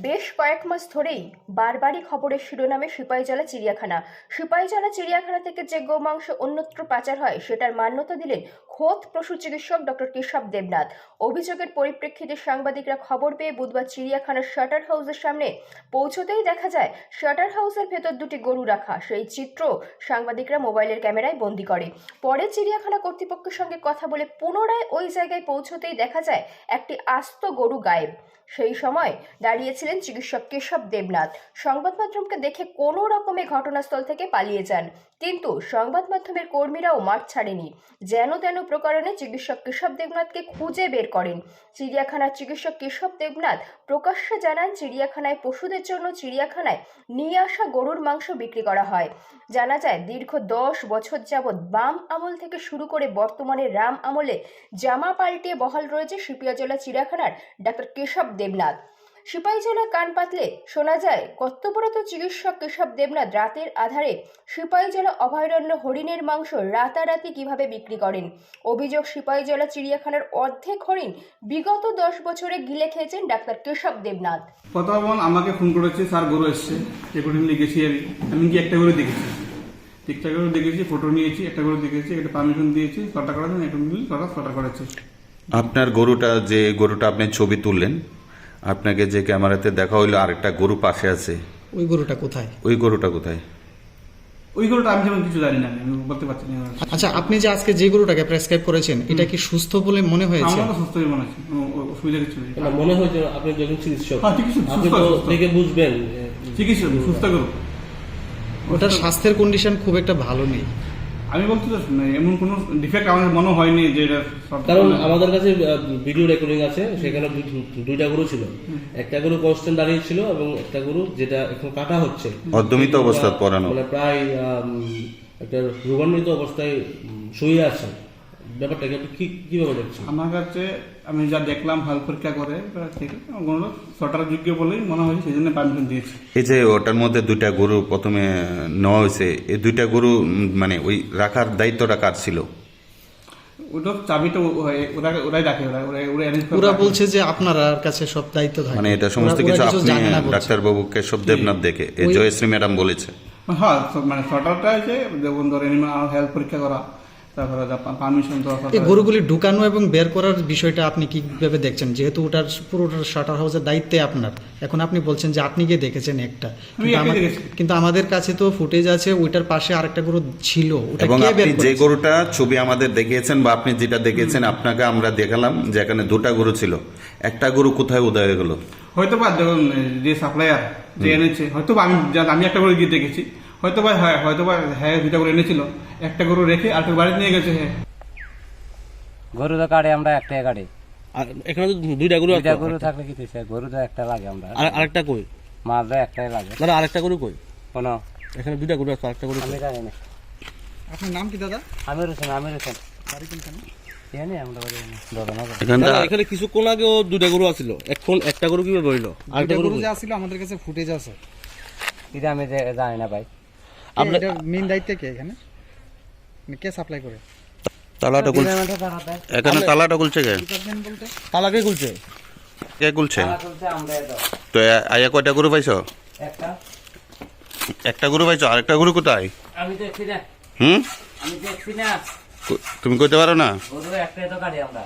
বেশ কয়েক মাস ধরেই বারবারই খবরের শিরোনামে সিপাহীজলা চিড়িয়াখানা। সিপাহীজলা চিড়িয়াখানা থেকে যে গোমাংস অন্যত্র পাচার হয় সেটার মান্যতা দিলেন খোদ পশু চিকিৎসক ডক্টর কেশব দেবনাথ। অভিযোগের পরিপ্রেক্ষিতে সাংবাদিকরা খবর পেয়ে বুধবার চিড়িয়াখানার শাটার হাউসের সামনে পৌঁছতেই দেখা যায় শাটার হাউসের ভেতর দুটি গরু রাখা। সেই চিত্র সাংবাদিকরা মোবাইলের ক্যামেরায় বন্দী করে। পরে চিড়িয়াখানা কর্তৃপক্ষের সঙ্গে কথা বলে পুনরায় ওই জায়গায় পৌঁছতেই দেখা যায় একটি আস্ত গরু গায়েব। সেই সময় দাঁড়িয়েছিলেন চিকিৎসক কেশব দেবনাথ। সংবাদ মাধ্যমকে দেখে কোনো রকমে ঘটনাস্থল থেকে পালিয়ে যান, কিন্তু সংবাদ মাধ্যমের কর্মীরাও মাঠ ছাড়েনি। যেন তেন প্রকারণে চিকিৎসক কেশব দেবনাথকে খুঁজে বের করেন। চিড়িয়াখানার চিকিৎসক কেশব দেবনাথ প্রকাশ্যে জানান, চিড়িয়াখানায় পশুদের জন্য চিড়িয়াখানায় নিয়ে আসা গরুর মাংস বিক্রি করা হয়। জানা যায়, দীর্ঘ 10 বছর যাবৎ বাম আমল থেকে শুরু করে বর্তমানে রাম আমলে জামা পাল্টিয়ে বহাল রয়েছে সিপাহীজলা চিড়িয়াখানার ডাক্তার কেশব দেবনাথ। সিপাহীজলা কান পাতলে শোনা যায় কর্তব্যরত চিকিৎসক কেশব দেবনাথ রাতের আধারে সিপাহীজলা অভয়ারণ্য হরিণের মাংস রাতারাতি কিভাবে বিক্রি করেন। অভিযোগ, সিপাহীজলা চিড়িয়াখানার অর্ধেক হরিণ বিগত 10 বছরে গিলে খেয়েছেন ডাক্তার কেশব দেবনাথ। প্রথম আমাকে ফোন করেছে, স্যার গরু এসছে, রেকর্ডিং লিখেছি। আমি কি একটা গরু দেখেছি, ঠিকঠাক গরু দেখেছি, ফটো নিয়েছি, একটা গরু দেখেছি, একটা পারমিশন দিয়েছি, ছটা করেছেন, একটা মিলি ছটা করেছে। আপনার গরুটা, যে গরুটা আপনি ছবি তুললেন, আপনাকে যে ক্যামেরাতে দেখা হইলো আরেকটা গরু পাশে আছে, ওই গরুটা কোথায়? ওই গরুটা কোথায়? ওই গরুটা আমি যেমন কিছু জানি না, আমি বলতে পারছি না। আচ্ছা, আপনি যে আজকে যে গরুটাকে প্রেসক্রাইব করেছেন, এটা কি সুস্থ বলে মনে হয়েছে? আমার তো সুস্থই মনে হচ্ছে, অসুবিধা কিছু নেই। না, মনে হয় যে আপনি যখন চিকিৎসক, হ্যাঁ, চিকিৎসক, আপনি সুস্থ, তো সুস্থ। দেখে বুঝবেন। চিকিৎসক সুস্থ গরু। ওটার স্বাস্থ্যের কন্ডিশন খুব একটা ভালো নেই। আমি বলতে চাচ্ছি না, এমন কোনো ডিফেক্ট আমার মনে হয়নি যে এটা কারণ আমাদের কাছে ভিডিও রেকর্ডিং আছে, সেখানে দুইটা গরু ছিল। একটা গরু কনস্ট্যান্ট দাঁড়িয়ে ছিল এবং একটা গরু যেটা এখন কাটা হচ্ছে অর্ধমিত অবস্থায় পড়ানো, মানে প্রায় একটা রোগান্বিত অবস্থায় শুয়ে আছে। ব্যাপারটাকে আপনি কিভাবে দেখছেন? আমার কাছে আমি যা দেখলাম হাল পরীক্ষা করে, ঠিক আছে, গরুটা ছটার যোগ্য বলেই মনে হয়, সেই জন্য পারমিশন দিয়েছি। এই যে ওটার মধ্যে দুইটা গরু প্রথমে নেওয়া হয়েছে, এই দুইটা গরু মানে ওই রাখার দায়িত্বটা কার ছিল? ওটা চাবিটা ওরাই রাখে, ওরা arrange করে ওরা রাখে। বলছে যে আপনার কাছে সব দায়িত্ব থাকে, মানে এটা সমস্ত ওরা কিছু আপনি জানে না বলছে। ডাক্তারবাবু কেশব দেবনাথ দেখে, এই জয়শ্রী ম্যাডাম বলেছে। হ্যাঁ, মানে ছটাটা হচ্ছে যেমন ধরে হেলথ পরীক্ষা করা, তারপরে পারমিশন দেওয়া। এই গরুগুলি ঢুকানো এবং বের করার বিষয়টা আপনি কিভাবে দেখছেন? যেহেতু ওটার পুরোটা শাটার হাউসের দায়িত্বে আপনার, এখন আপনি বলছেন যে আপনি গিয়ে দেখেছেন একটা, আমি একাই দেখেছি। কিন্তু আমাদের কাছে তো ফুটেজ আছে, ওইটার পাশে আরেকটা গরু ছিল, ওটা এবং কে বের আপনি যে করেছে? গরুটা ছবি আমাদের দেখিয়েছেন বা আপনি যেটা দেখেছেন, আপনাকে আমরা দেখালাম যে এখানে দুটা গরু ছিল, একটা গরু কোথায় উদয় হয়ে গেল? হয়তো বা দেখুন, যে সাপ্লায়ার যে এনেছে, হয়তো বা আমি একটা গরু গিয়ে দেখেছি, হয়তো বা হ্যাঁ দুটা গরু এনেছিল, একটা গরু রেখে আর বাড়িতে নিয়ে গেছে। হ্যাঁ, গরু তো কাটে, আমরা একটাই কাটে। আর এখানে তো দুইটা গরু আছে। দুইটা গরু থাকলে কি হয়েছে? গরু তো একটা লাগে, আমরা আরেকটা কই? মাছ তো একটাই লাগে। দাদা, আরেকটা গরু কই? কোনো এখানে দুইটা গরু আছে, আরেকটা গরু আমি জানি না। আপনার নাম কি দাদা? আমির হোসেন বাড়ি কোনখানে? জানি আমরা বাড়ি দোকানে। এখানটা দাদা, এখানে কিছুক্ষণ আগেও দুইটা গরু আছিল, এখন একটা গরু কিভাবে রইলো? আরেকটা গরু গরু কই? যে আসছিল আমাদের কাছে ফুটেজ আছে। এটা আমি জানি না ভাই। আপনি এটা মেইন দায়িত্ব কে এখানে? মানে কে সাপ্লাই করে? তালাটা খুলছে, এখানে তালাটা খুলছে কে? ডিপার্টমেন্ট বলতে তালাকে খুলছে। কে খুলছে? তালা খুলছে আমরা দাও। তো আয়া কয়টা গরু পাইছো? একটা একটা গরু পাইছো, আরেকটা গরু কোথায়? আমি দেখছি না, হুম, আমি দেখছি না। তুমি কইতে পারো না? গরু একটাই তো কাটে আমরা।